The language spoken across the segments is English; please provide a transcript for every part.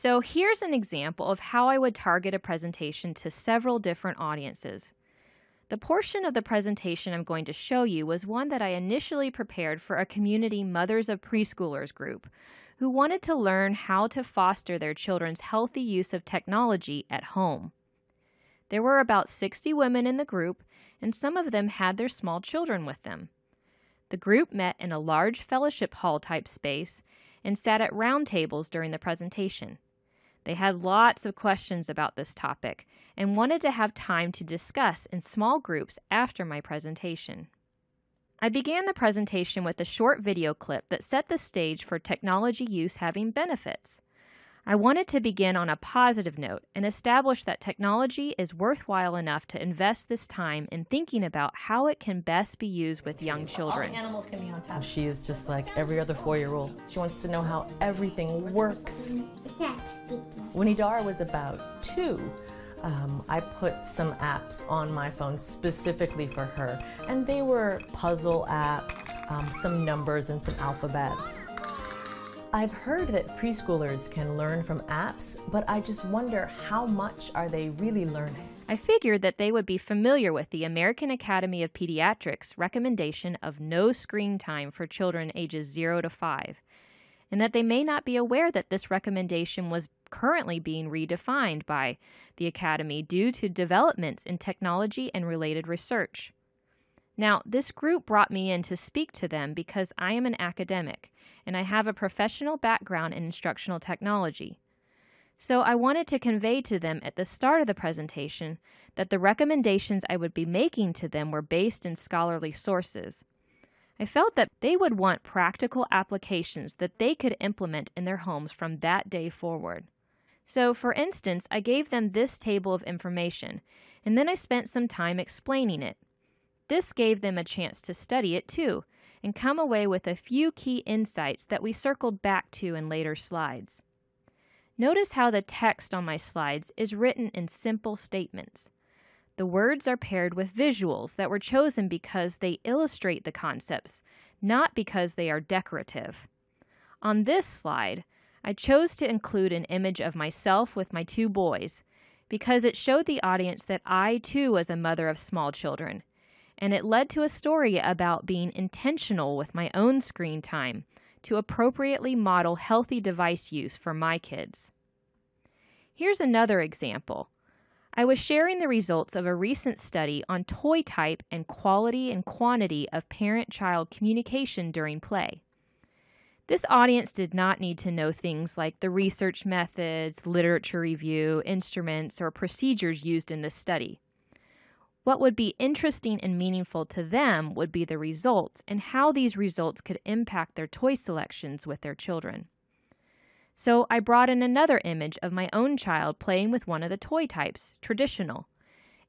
So here's an example of how I would target a presentation to several different audiences. The portion of the presentation I'm going to show you was one that I initially prepared for a community Mothers of Preschoolers group who wanted to learn how to foster their children's healthy use of technology at home. There were about 60 women in the group, and some of them had their small children with them. The group met in a large fellowship hall type space and sat at round tables during the presentation. They had lots of questions about this topic and wanted to have time to discuss in small groups after my presentation. I began the presentation with a short video clip that set the stage for technology use having benefits. I wanted to begin on a positive note and establish that technology is worthwhile enough to invest this time in thinking about how it can best be used with young children. All the animals can be on top. She is just like every other 4-year-old. She wants to know how everything works. When Idara was about 2, I put some apps on my phone specifically for her, and they were puzzle apps, some numbers and some alphabets. I've heard that preschoolers can learn from apps, but I just wonder how much are they really learning? I figured that they would be familiar with the American Academy of Pediatrics recommendation of no screen time for children ages 0 to 5, and that they may not be aware that this recommendation was currently being redefined by the Academy due to developments in technology and related research. Now, this group brought me in to speak to them because I am an academic and I have a professional background in instructional technology. So I wanted to convey to them at the start of the presentation that the recommendations I would be making to them were based in scholarly sources. I felt that they would want practical applications that they could implement in their homes from that day forward. So, for instance, I gave them this table of information, and then I spent some time explaining it. This gave them a chance to study it too, and come away with a few key insights that we circled back to in later slides. Notice how the text on my slides is written in simple statements. The words are paired with visuals that were chosen because they illustrate the concepts, not because they are decorative. On this slide, I chose to include an image of myself with my 2 boys because it showed the audience that I too was a mother of small children, and it led to a story about being intentional with my own screen time to appropriately model healthy device use for my kids. Here's another example. I was sharing the results of a recent study on toy type and quality and quantity of parent-child communication during play. This audience did not need to know things like the research methods, literature review, instruments, or procedures used in this study. What would be interesting and meaningful to them would be the results and how these results could impact their toy selections with their children. So I brought in another image of my own child playing with one of the toy types, traditional,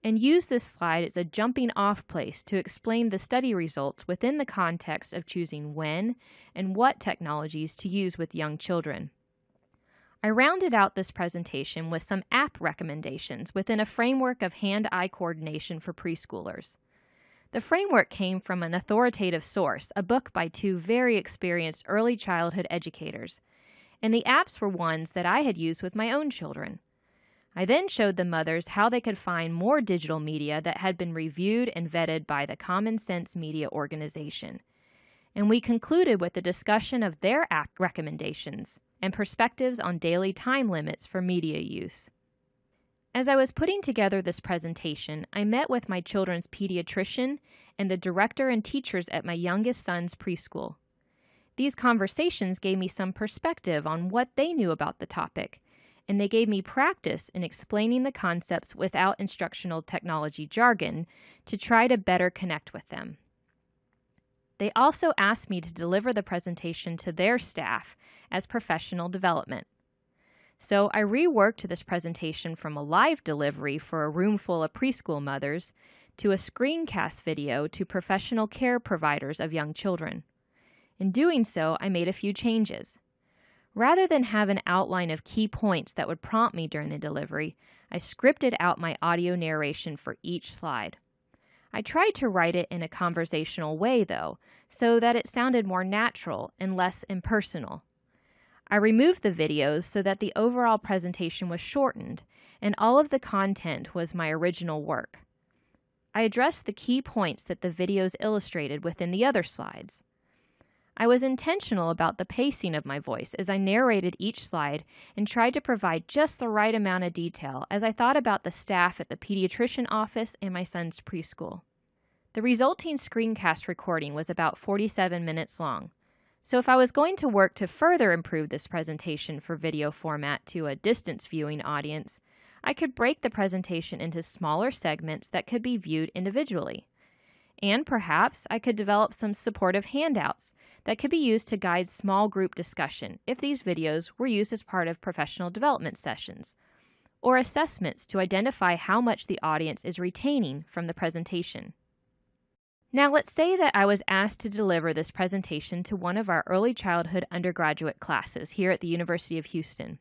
and used this slide as a jumping off place to explain the study results within the context of choosing when and what technologies to use with young children. I rounded out this presentation with some app recommendations within a framework of hand-eye coordination for preschoolers. The framework came from an authoritative source, a book by 2 very experienced early childhood educators, and the apps were ones that I had used with my own children. I then showed the mothers how they could find more digital media that had been reviewed and vetted by the Common Sense Media Organization. And we concluded with a discussion of their app recommendations and perspectives on daily time limits for media use. As I was putting together this presentation, I met with my children's pediatrician and the director and teachers at my youngest son's preschool. These conversations gave me some perspective on what they knew about the topic, and they gave me practice in explaining the concepts without instructional technology jargon to try to better connect with them. They also asked me to deliver the presentation to their staff as professional development. So I reworked this presentation from a live delivery for a room full of preschool mothers to a screencast video to professional care providers of young children. In doing so, I made a few changes. Rather than have an outline of key points that would prompt me during the delivery, I scripted out my audio narration for each slide. I tried to write it in a conversational way, though, so that it sounded more natural and less impersonal. I removed the videos so that the overall presentation was shortened, and all of the content was my original work. I addressed the key points that the videos illustrated within the other slides. I was intentional about the pacing of my voice as I narrated each slide and tried to provide just the right amount of detail as I thought about the staff at the pediatrician office and my son's preschool. The resulting screencast recording was about 47 minutes long, so if I was going to work to further improve this presentation for video format to a distance viewing audience, I could break the presentation into smaller segments that could be viewed individually. And perhaps I could develop some supportive handouts that could be used to guide small group discussion if these videos were used as part of professional development sessions, or assessments to identify how much the audience is retaining from the presentation. Now let's say that I was asked to deliver this presentation to one of our early childhood undergraduate classes here at the University of Houston.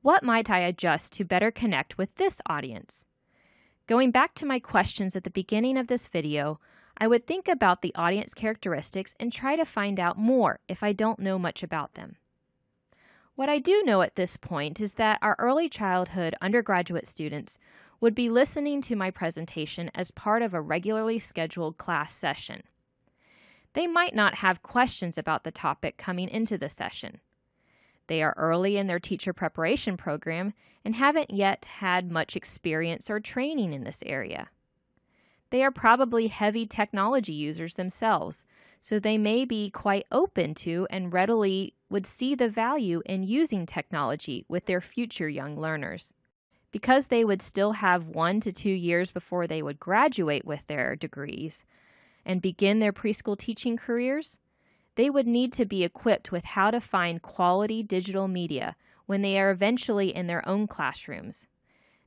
What might I adjust to better connect with this audience? Going back to my questions at the beginning of this video, I would think about the audience characteristics and try to find out more if I don't know much about them. What I do know at this point is that our early childhood undergraduate students would be listening to my presentation as part of a regularly scheduled class session. They might not have questions about the topic coming into the session. They are early in their teacher preparation program and haven't yet had much experience or training in this area. They are probably heavy technology users themselves, so they may be quite open to and readily would see the value in using technology with their future young learners. Because they would still have 1 to 2 years before they would graduate with their degrees and begin their preschool teaching careers, they would need to be equipped with how to find quality digital media when they are eventually in their own classrooms.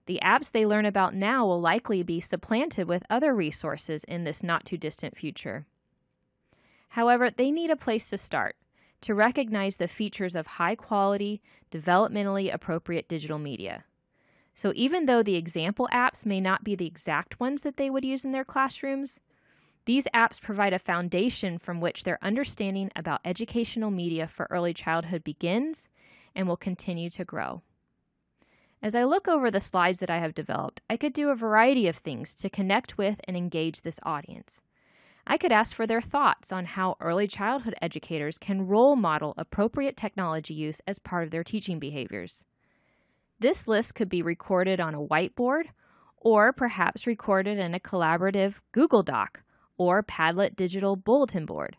The apps they learn about now will likely be supplanted with other resources in this not-too-distant future. However, they need a place to start, to recognize the features of high-quality, developmentally appropriate digital media. So even though the example apps may not be the exact ones that they would use in their classrooms, these apps provide a foundation from which their understanding about educational media for early childhood begins and will continue to grow. As I look over the slides that I have developed, I could do a variety of things to connect with and engage this audience. I could ask for their thoughts on how early childhood educators can role model appropriate technology use as part of their teaching behaviors. This list could be recorded on a whiteboard or perhaps recorded in a collaborative Google Doc or Padlet digital bulletin board.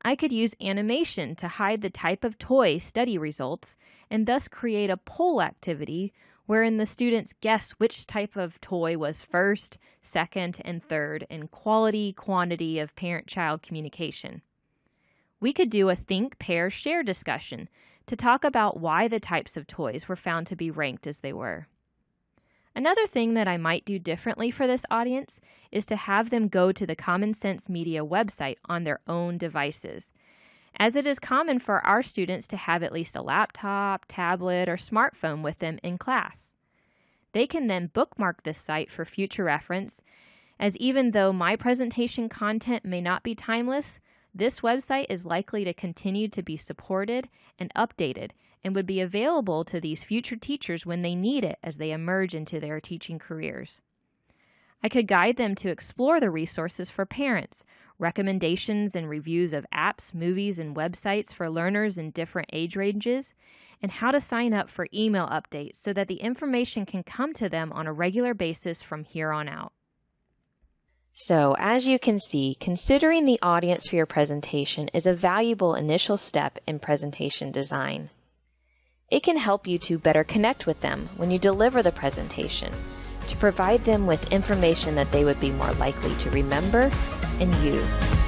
I could use animation to hide the type of toy study results and thus create a poll activity wherein the students guess which type of toy was first, second, and third in quality, quantity of parent-child communication. We could do a think, pair, share discussion to talk about why the types of toys were found to be ranked as they were. Another thing that I might do differently for this audience is to have them go to the Common Sense Media website on their own devices, as it is common for our students to have at least a laptop, tablet, or smartphone with them in class. They can then bookmark this site for future reference, as even though my presentation content may not be timeless, this website is likely to continue to be supported and updated and would be available to these future teachers when they need it as they emerge into their teaching careers. I could guide them to explore the resources for parents, recommendations and reviews of apps, movies, and websites for learners in different age ranges, and how to sign up for email updates so that the information can come to them on a regular basis from here on out. So, as you can see, considering the audience for your presentation is a valuable initial step in presentation design. It can help you to better connect with them when you deliver the presentation, to provide them with information that they would be more likely to remember and use.